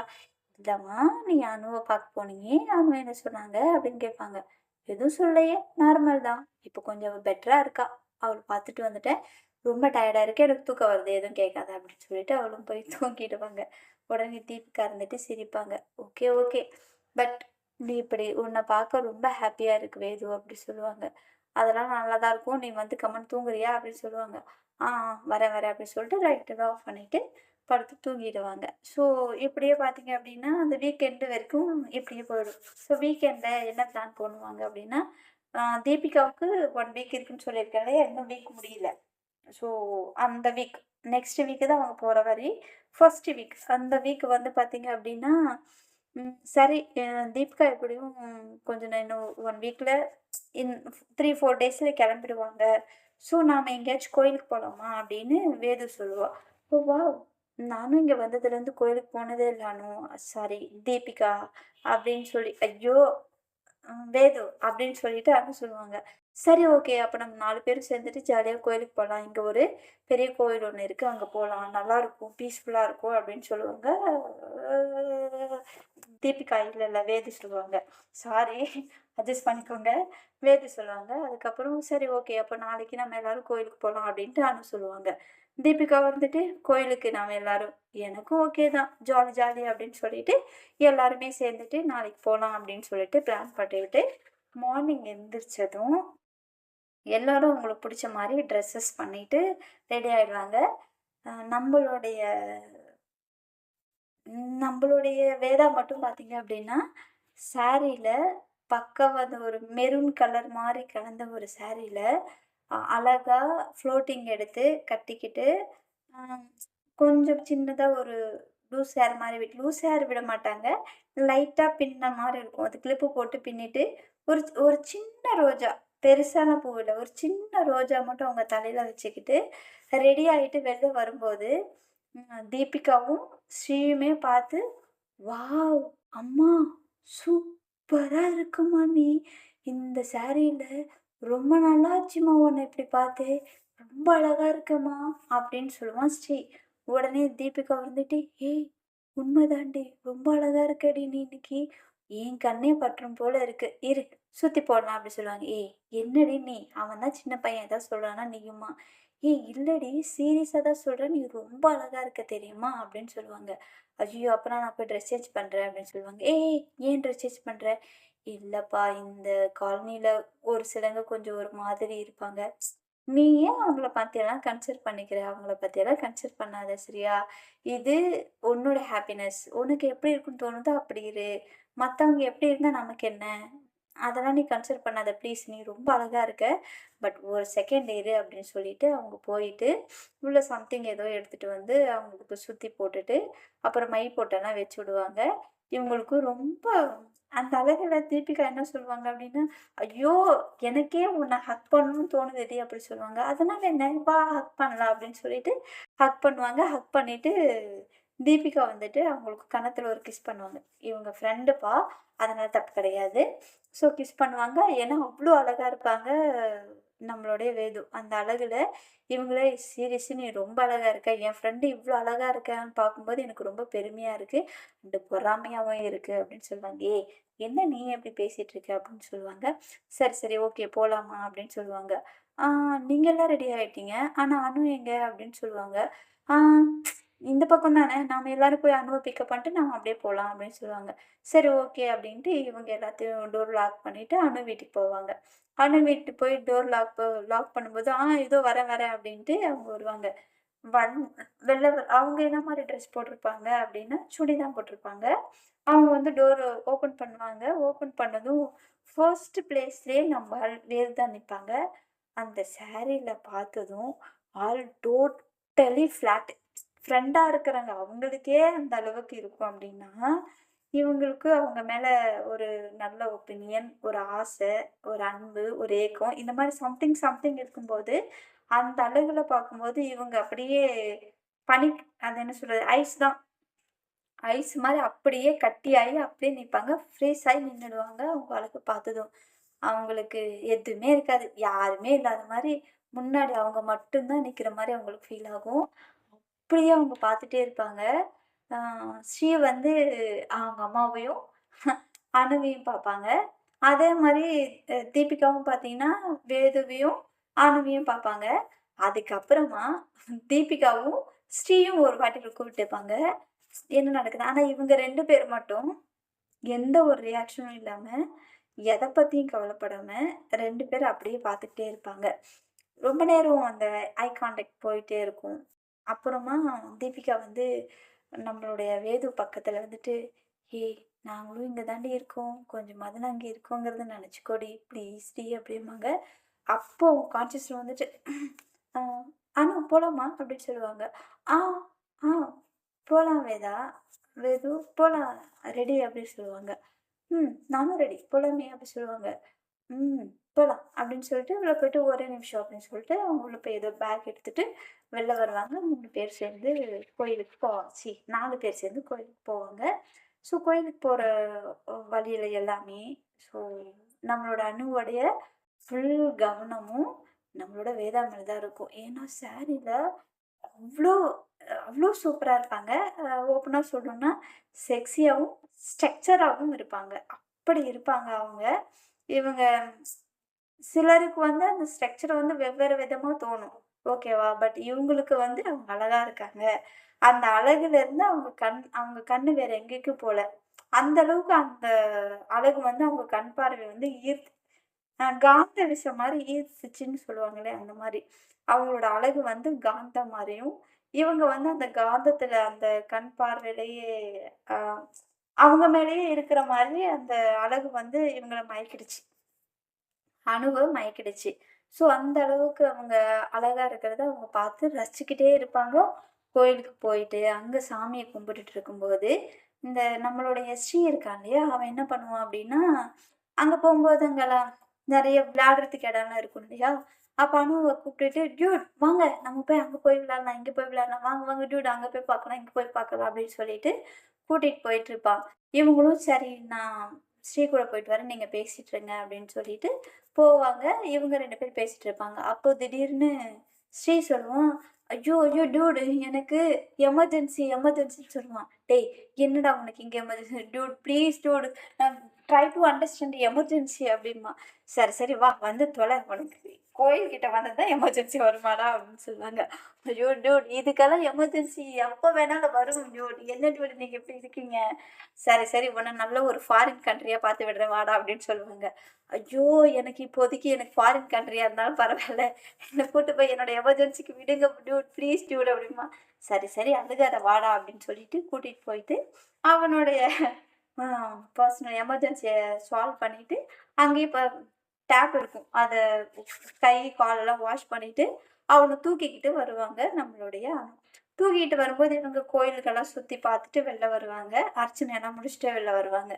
"இல்லம்மா, நீ அனுவ பார்க்க போனியே, அனு என்ன சொன்னாங்க?" அப்படின்னு கேட்பாங்க. "எதுவும் சொல்லலையே. நார்மல் தான். இப்போ கொஞ்சம் பெட்டரா இருக்கா. அவள பார்த்துட்டு வந்துட்டேன். ரொம்ப டயர்டா இருக்கு. எனக்கு தூக்கம் வருது. எதுவும் கேட்காத" அப்படின்னு சொல்லிட்டு அவளும் போய் தூங்கிடுவாங்க. உடனே தீபிகா இருந்துட்டு சிரிப்பாங்க. "Okay, okay. பட் நீ இப்படி உன்னை பார்க்க ரொம்ப ஹாப்பியா இருக்கு வேது" அப்படி சொல்லுவாங்க. "அதெல்லாம் நல்லா தான் இருக்கும். நீ வந்து கம்முனு தூங்குறியா?" அப்படின்னு சொல்லுவாங்க. வரேன், வரேன்" அப்படின்னு சொல்லிட்டு லைட்டெல்லாம் ஆஃப் பண்ணிட்டு படுத்து தூங்கிடுவாங்க. ஸோ இப்படியே பார்த்தீங்க அப்படின்னா, அந்த வீக்கெண்டு வரைக்கும் இப்படியே போயிடும். ஸோ வீக்கெண்ட்ல என்ன பிளான் பண்ணுவாங்க அப்படின்னா, தீபிகாவுக்கு 1 வீக் இருக்குன்னு சொல்லியிருக்கேன் இல்லையா? இன்னும் வீக் முடியல. ஸோ அந்த வீக் நெக்ஸ்ட் வீக் தான் அவங்க போற வழி. ஃபர்ஸ்ட் வீக் அந்த வீக் வந்து பார்த்தீங்க அப்படின்னா, சரி தீபிகா எப்படியும் கொஞ்சம் இன்னும் 1 வீக்ல 3, 4 டேஸ்ல கிளம்பிடுவாங்க. ஸோ நாம எங்கேயாச்சும் கோயிலுக்கு போலாமா? அப்படின்னு வேது சொல்லுவா. ஓ வாவ்! நானும் இங்க வந்ததுலேருந்து கோயிலுக்கு போனதே இல்ல அனு. சாரி தீபிகா அப்படின்னு சொல்லி ஐயோ! வேது அப்படின்னு சொல்லிட்டு அனு சொல்லுவாங்க. சரி ஓகே. அப்ப நம்ம 4 பேரும் சேர்ந்துட்டு ஜாலியா கோயிலுக்கு போலாம். இங்க ஒரு பெரிய கோவில் ஒண்ணு இருக்கு. அங்க போலாம். நல்லாருக்கும். பீஸ்ஃபுல்லா இருக்கும் அப்படின்னு சொல்லுவாங்க. தீபிகா இல்ல வேது சொல்லுவாங்க. சாரி அட்ஜஸ்ட் பண்ணிக்கோங்க. வேது சொல்லுவாங்க. அதுக்கப்புறம் சரி ஓகே. அப்ப நாளைக்கு நம்ம எல்லாரும் கோயிலுக்கு போலாம் அப்படின்ட்டு அனு சொல்லுவாங்க. தீபிகா வந்துட்டு கோயிலுக்கு நாம எல்லாரும் எனக்கும் ஓகே தான். ஜாலி ஜாலி அப்படின்னு சொல்லிட்டு எல்லாருமே சேர்ந்துட்டு நாளைக்கு போலாம் அப்படின்னு சொல்லிட்டு பிளான் பண்ணிவிட்டு மார்னிங் எந்திரிச்சதும் எல்லாரும் அவங்களுக்கு பிடிச்ச மாரி ட்ரெஸ்ஸஸ் பண்ணிட்டு ரெடி ஆயிடுவாங்க. அ நம்பளுடைய நம்பளுடைய வேதா மட்டும் பார்த்தீங்க அப்படின்னா, சாரீல பக்காவா ஒரு மெரூன் கலர் மாரி கலந்த ஒரு சாரீல அழகா ஃப்ளோட்டிங் எடுத்து கட்டிக்கிட்டு, அ கொஞ்சம் சின்னதா ஒரு லூஸ் ஹேர் மாரி லூஸ் ஹேர் விட மாட்டாங்க. லைட்டா பின்ன மாரி இருக்கும். அது கிளிப்பு போட்டு பின்னிட்டு, ஒரு ஒரு சின்ன ரோஜா, பெருசாலாம் பூ இல்ல. ஒரு சின்ன ரோஜா மட்டும் அவங்க தலையில வச்சுக்கிட்டு, ரெடி ஆயிட்டு வெளில வரும்போது, தீபிகாவும், ஸ்ரீயுமே பார்த்து, "வாவ்! அம்மா சூப்பரா இருக்கும்மா நீ! இந்த சாரீல ரொம்ப நாளாச்சும்மா உன்ன இப்படி பார்த்தே! ரொம்ப அழகா இருக்கம்மா" அப்படின்னு சொல்லுவான் ஸ்ரீ. உடனே தீபிகா வந்துட்டு, "ஏய்! உண்மைதான்டி. ரொம்ப அழகா இருக்கடி நீ இன்னைக்கு. என் கண்ணே பற்றும் போல இருக்கு. இரு சுத்தி போடலாம்" அப்படி சொல்லுவாங்க. "ஏய்! என்னடி நீ? அவன் தான் சின்ன பையன் ஏதாவது சொல்றான்னா நீயுமா?" "ஏய்! இல்லடி சீரியஸா தான் சொல்றேன். நீ ரொம்ப அழகா இருக்க தெரியுமா?" அப்படின்னு சொல்லுவாங்க. "ஐயய்யோ! அப்பனா நான் போய் ட்ரெஸ் சேஞ்ச் பண்றேன்" அப்படின்னு சொல்லுவாங்க. "ஏய்! ஏன் ட்ரெஸ் சேஞ்ச் பண்ற?" "இல்லப்பா இந்த காலனில ஒரு சிலங்க கொஞ்சம் ஒரு மாதிரி இருப்பாங்க. நீ ஏன் அவங்கள பத்தியெல்லாம் கன்சிடர் பண்ணிக்கிற? அவங்கள பத்தியெல்லாம் கன்சிடர் பண்ணாத சரியா? இது உன்னோட ஹாப்பினஸ். உனக்கு எப்படி இருக்குன்னு தோணுதோ அப்படி இரு. மத்தவங்க எப்படி இருந்தா நமக்கு என்ன? அதெல்லாம் நீ கன்சிடர் பண்ணாத ப்ளீஸ். நீ ரொம்ப அழகா இருக்க. பட் ஒரு செகண்ட் இரு" அப்படின்னு சொல்லிட்டு அவங்க போயிட்டு, உள்ள சம்திங் ஏதோ எடுத்துட்டு வந்து அவங்களுக்கு சுத்தி போட்டுட்டு, அப்புறம் மை பொட்டெல்லாம் வச்சு விடுவாங்க. இவங்களுக்கு ரொம்ப அந்த அழகுல தீபிகா என்ன சொல்லுவாங்க அப்படின்னா, "ஐயோ! எனக்கே உன்ன ஹக் பண்ணணும்னு தோணுதுடி" அப்படி சொல்லுவாங்க. "அதனால என்ன? வா ஹக் பண்ணலாம்" அப்படின்னு சொல்லிட்டு ஹக் பண்ணுவாங்க. ஹக் பண்ணிட்டு தீபிகா வந்துட்டு அவங்களுக்கு கன்னத்துல ஒரு கிஸ் பண்ணுவாங்க. இவங்க ஃப்ரெண்டுப்பா, அதனால தப்பு கிடையாது. ஸோ கிஸ் பண்ணுவாங்க. ஏன்னா அவ்ளோ அழகா இருப்பாங்க நம்மளுடைய வேது. அந்த அழகுல இவங்களே "சீரியஸ்லி நீ ரொம்ப அழகா இருக்க. என் ஃப்ரெண்டு இவ்ளோ அழகா இருக்கான்னு பார்க்கும்போது எனக்கு ரொம்ப பெருமையா இருக்கு. அண்ட் பொறாமையாவும் இருக்கு" அப்படின்னு சொல்லுவாங்க. "ஏய்! என்ன நீ எப்படி பேசிட்டு இருக்க?" அப்படின்னு சொல்லுவாங்க. "சரி, சரி ஓகே போலாமா?" அப்படின்னு சொல்லுவாங்க. "ஆ நீங்கலாம் ரெடி ஆயிட்டீங்க. ஆனா அனு எங்க?" அப்படின்னு சொல்லுவாங்க. "ஆ இந்த பக்கம் தானே. நாம எல்லாரும் போய் அனுவ பிக்கப் பண்ணிட்டு நாம அப்படியே போலாம்" அப்படின்னு சொல்லுவாங்க. சரி ஓகே அப்படின்ட்டு இவங்க எல்லாத்தையும் டோர் லாக் பண்ணிட்டு அனு வீட்டுக்கு போவாங்க. அனு வீட்டுக்கு போய் டோர் லாக் பண்ணும்போது, இதோ வரேன் வரேன்" அப்படின்ட்டு அவங்க வருவாங்க. வந் வெளில அவங்க என்ன மாரி ட்ரெஸ் போட்டிருப்பாங்க அப்படின்னா, சுடி தான் போட்டிருப்பாங்க. அவங்க வந்து டோர் ஓப்பன் பண்ணுவாங்க. ஓப்பன் பண்ணதும் ஃபர்ஸ்ட் பிளேஸ்லயே நம்ம ஆள் வேறு தான் நிப்பாங்க. அந்த சாரீல பார்த்ததும் ஆள் டோட்டலி ஃப்ளாட். ஃப்ரெண்டா இருக்கிறவங்க அவங்களுக்கே அந்த அளவுக்கு இருக்கும் அப்படின்னா, இவங்களுக்கு அவங்க மேல ஒரு நல்ல ஒப்பீனியன், ஒரு ஆசை, ஒரு அன்பு, ஒரு ஏக்கம் இந்த மாரி சம்திங் சம்திங் இருக்கும்போது, அந்த அழகுல பார்க்கும்போது இவங்க அப்படியே பனி அது என்ன சொல்றது? ஐஸ் தான். ஐஸ் மாரி அப்படியே கட்டியாயி அப்படியே நிப்பாங்க. ஃப்ரீஸ் ஆயி நின்னுடுவாங்க. அவங்க அழகு பார்த்ததும். அவங்களுக்கு எதுவுமே இருக்காது. யாருமே இல்லாத மாரி, முன்னாடி அவங்க மட்டும் தான் நிக்கிற மாரி அவங்களுக்கு ஃபீல் ஆகும். அப்படியே அவங்க பார்த்துட்டே இருப்பாங்க. ஆ ஸ்ரீ வந்து அவங்க அம்மாவையும், அனுவையும் பார்ப்பாங்க. அதே மாரி தீபிகாவும் பார்த்தீங்கன்னா, வேதுவையும், அனுவையும் பார்ப்பாங்க. அதுக்கப்புறமா தீபிகாவும், ஸ்ரீயும் ஒரு வாட்டி லுக் விட்டுப்பாங்க. என்ன நடக்குது? ஆனா இவங்க 2 பேர் மட்டும் எந்த ஒரு ரியாக்ஷனும் இல்லாம, எத பத்தியும் கவலைப்படாம 2 பேரும் அப்படியே பார்த்துக்கிட்டே இருப்பாங்க. ரொம்ப நேரம் அந்த ஐ கான்டாக்ட் போயிட்டே இருக்கும். அப்புறமா தீபிகா வந்து நம்மளுடைய வேது பக்கத்துல வந்துட்டு, "ஏய்! நாங்களும் இங்க தாண்டி இருக்கோம். கொஞ்சமாவது நாங்க இருக்கோங்கிறத நெனச்சுக்கோடி ப்ளீஸ்டி" அப்படிம்பாங்க. அப்போ கான்ஷியஸ்ல வந்துட்டு, "அ அனு போலாமா?" அப்படின்னு சொல்லுவாங்க. "ஆ, ஆ போலாம் வேதா. "வேது போலாம் ரெடி" அப்படின்னு சொல்லுவாங்க. நானும் ரெடி போலாமே அப்படி சொல்லுவாங்க. ம். போலாம் அப்படின்னு சொல்லிட்டு உள்ள போயிட்டு ஒரே நிமிஷம் அப்படின்னு சொல்லிட்டு அவங்க உள்ள போய் ஏதோ பேக் எடுத்துட்டு வெளில வருவாங்க. 3 பேர் சேர்ந்து கோயிலுக்கு போவாங்க. 4 பேர் சேர்ந்து கோயிலுக்கு போவாங்க. ஸோ கோயிலுக்கு போற வழியில எல்லாமே ஸோ நம்மளோட அணுவோடைய ஃபுல் கவனமும் நம்மளோட வேதா மேல தான் இருக்கும். ஏன்னா சாரீல அவ்ளோ அவ்ளோ சூப்பரா இருப்பாங்க. ஓப்பனா சொல்லணும்னா செக்ஸியாவும், ஸ்ட்ரக்சராவும் இருப்பாங்க. அப்படி இருப்பாங்க அவங்க. இவங்க சிலருக்கு வந்து அந்த ஸ்ட்ரக்சர் வந்து வெவ்வேறு விதமா தோணும். ஓகேவா? பட் இவங்களுக்கு வந்து அவங்க அழகா இருக்காங்க. அந்த அழகுலேருந்து அவங்க கண்ணு வேற எங்கேக்கும் போல. அந்த அளவுக்கு அந்த அழகு வந்து அவங்க கண் பார்வை வந்து காந்த விஷம் மாரி ஈர்த்துச்சுன்னு சொல்லுவாங்களே, அந்த மாரி. அவங்களோட அழகு வந்து காந்தம் மாரியும், இவங்க வந்து அந்த காந்தத்துல அந்த கண் பார்வையிலேயே அ அவங்க மேலேயே இருக்கிற மாதிரி அந்த அழகு வந்து இவங்கள மயக்கிடுச்சு. அணுவ மயக்கிடுச்சு. ஸோ அந்த அளவுக்கு அவங்க அழகா இருக்கிறத அவங்க பார்த்து ரசிச்சுக்கிட்டே இருப்பாங்க. கோயிலுக்கு போயிட்டு, அங்க சாமிய கும்பிட்டுட்டு இருக்கும்போது, இந்த நம்மளுடைய ஸ்ரீ இருக்கான் இல்லையா? அவன் என்ன பண்ணுவான் அப்டின்னா, அங்க போம்போது அங்கலாம் நெறைய விளையாடுறதுக்கு இடம்லாம் இருக்கும் இல்லையா? அப்ப அனுவ கூப்பிட்டுட்டு, "டியூட் வாங்க நம்ம போய் அங்க போய் விளையாடலாம், இங்க போய் விளையாடலாம். வாங்க வாங்க டியூட் அங்க போய் பார்க்கலாம், இங்க போய் பார்க்கலாம்" அப்படின்னு சொல்லிட்டு கூட்டிட்டு போயிட்டுருப்பான். இவங்களும் சரி நான் ஸ்ரீ கூட போயிட்டு வரேன், நீங்க பேசிட்டு இருங்க அப்படின்னு சொல்லிட்டு போவாங்க. இவங்க 2 பேரும் பேசிட்டு இருப்பாங்க. அப்போ திடீர்னு ஸ்ரீ சொல்லுவான், "ஐயோ! ஐயோ! டூட் எனக்கு எமர்ஜென்சின்னு" சொல்லுவான். "டேய் என்னடா உனக்கு இங்க emergency? Dude please dude try to understand emergency" அப்படிம்பான். "சரி, சரி வா வந்து தொல. உனக்கு கோயில் கிட்ட வந்தா தான் எமர்ஜென்சி வருமாடா" அப்படின்னு சொல்லுவாங்க. "ஐயோ! டூட் இதுக்கெல்லாம் எமர்ஜென்சி எப்ப வேணாலும் வரும் டூட். என்ன டூட் நீங்க இப்படி இருக்கீங்க? சரி, சரி உன்ன நல்ல ஒரு ஃபாரின் கண்ட்ரியா பார்த்து விடுறேன் வாடா" அப்படின்னு சொல்லுவாங்க. ஐயோ! எனக்கு ஃபாரின் கண்ட்ரியா இருந்தாலும் பரவால்ல. என்ன கூட்டு போய் என்னோட எமர்ஜென்சிக்கு விடுங்க டூட் ப்ளீஸ் டூட் அப்படிம்பான். சரி, சரி அழுகாத வாடா அப்படின்னு சொல்லிட்டு கூட்டிட்டு போயிட்டு, அவனுடைய அ பர்சனல் எமர்ஜென்சிய சால்வ் பண்ணிட்டு, அங்கேயே டேப் இருக்கும். அத கை, காலெல்லாம் வாஷ் பண்ணிட்டு, அவன தூக்கிக்கிட்டு வருவாங்க நம்மளுடைய அனு. தூக்கிட்டு வரும்போது இவங்க கோயிலுக்கெல்லாம் சுத்தி பார்த்துட்டு வெளில வருவாங்க. அர்ச்சனையெல்லாம் முடிச்சுட்டு வெளில வருவாங்க.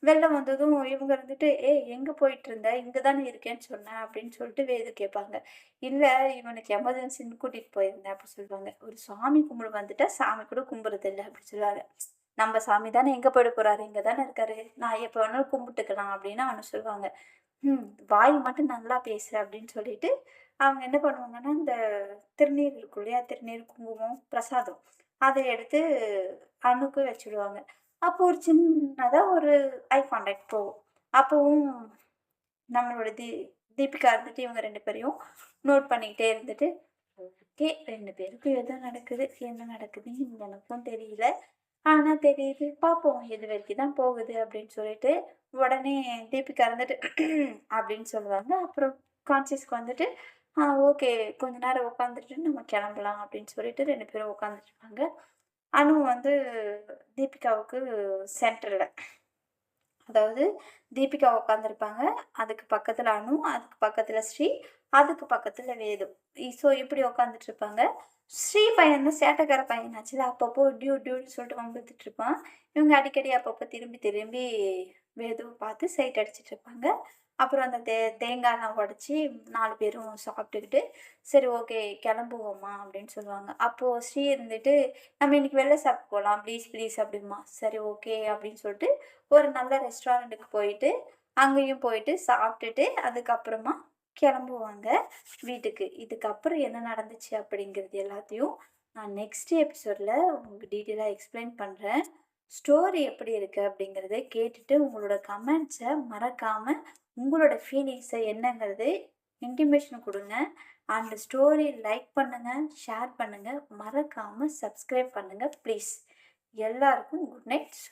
வெளில வந்ததும் இவங்க இருந்துட்டு, "ஏய் எங்க போயிட்டுருந்த? இங்க தானே இருக்கேன்னு சொன்ன" அப்படின்னு சொல்லிட்டு வேது கேட்பாங்க. "இல்ல இவனுக்கு எமர்ஜென்சின்னு கூட்டிட்டு போயிருந்தேன்" அப்படி சொல்லுவாங்க. "ஒரு சாமி கும்பிட வந்துட்டா சாமி கூட கும்பிடுறதில்ல" அப்படி சொல்லுவாங்க. "நம்ம சாமி தானே எங்க போயிட போறாரு? இங்க தானே இருக்காரு. நான் எப்ப வேணாலும் கும்பிட்டுக்கலாம்" அப்படின்னு அவனு சொல்லுவாங்க. "ம் வாய் மட்டும் நல்லா பேசு" அப்படின்னு சொல்லிட்டு, அவங்க என்ன பண்ணுவாங்கன்னா, இந்த திருநீர் இருக்கும் இல்லையா? திருநீர், குங்குமம், பிரசாதம் அத எடுத்து அணுக்கு வச்சுடுவாங்க. அப்போ ஒரு சின்னதா ஒரு ஐ கான்டாக்ட் போகும். அப்பவும் நம்மளோட தீபிகா இருந்துட்டு இவங்க 2 பேரையும் நோட் பண்ணிக்கிட்டே இருந்துட்டு, ஓகே 2 பேருக்கும் ஏதோ நடக்குது. என்ன நடக்குதுன்னு எனக்கும் தெரியல. ஆனா தெரியுது. பார்ப்போம் எது வரைக்கும் தான் போகுது அப்படின்னு சொல்லிட்டு, உடனே தீபிகா இருந்துட்டு அப்படின்னு சொல்லுவாங்க. அப்புறம் கான்ஷியஸ்க்கு வந்துட்டு, ஓகே கொஞ்ச நேரம் உட்காந்துட்டு நம்ம கிளம்பலாம் அப்படின்னு சொல்லிட்டு 2 பேரும் உட்காந்துட்டுருப்பாங்க. அனு வந்து தீபிகாவுக்கு சென்டர்ல. அதாவது தீபிகா உட்காந்துருப்பாங்க. அதுக்கு பக்கத்துல அனு, அதுக்கு பக்கத்துல ஸ்ரீ, அதுக்கு பக்கத்துல வேது. ஸோ இப்படி உட்காந்துட்டுருப்பாங்க. ஸ்ரீ பையன் தான் சேட்டைக்கார பையனாச்சுல, அப்பப்போ டியூட்ன்னு சொல்லிட்டு வம்பிழுத்துட்டு இருப்பான். இவங்க அடிக்கடி அப்பப்போ திரும்பி திரும்பி வேதுவ பார்த்து சைட் அடிச்சுட்டு இருப்பாங்க. அப்புறம் அந்த தேங்காய்லாம் உடைச்சு 4 பேரும் சாப்பிட்டுக்கிட்டு, "சரி ஓகே கிளம்புவோமா" அப்படின்னு சொல்லுவாங்க. அப்போ ஸ்ரீ இருந்துட்டு, "நம்ம இன்னைக்கு வெளில சாப்பிட்டு போலாம். ப்ளீஸ் ப்ளீஸ்" அப்படிம்பான். சரி ஓகே அப்படின்னு சொல்லிட்டு ஒரு நல்ல ரெஸ்டாரண்ட்டுக்கு போயிட்டு, அங்கேயும் போயிட்டு சாப்பிட்டுட்டு, அதுக்கப்புறமா கிளம்புவாங்க வீட்டுக்கு. இதுக்கப்புறம் என்ன நடந்துச்சு அப்படிங்கிறது எல்லாத்தையும் நான் நெக்ஸ்ட் எபிசோட்ல உங்களுக்கு டீட்டெயிலா எக்ஸ்பிளைன் பண்றேன். ஸ்டோரி எப்படி இருக்கு அப்படிங்கிறத கேட்டுட்டு உங்களோட கமெண்ட்ஸ மறக்காம உங்களோட ஃபீலிங்ஸ என்னங்கிறது இன்டிமேஷன் குடுங்க. அண்ட் ஸ்டோரி லைக் பண்ணுங்க, ஷேர் பண்ணுங்க. மறக்காம சப்ஸ்கிரைப் பண்ணுங்க ப்ளீஸ். எல்லாருக்கும் குட் நைட்.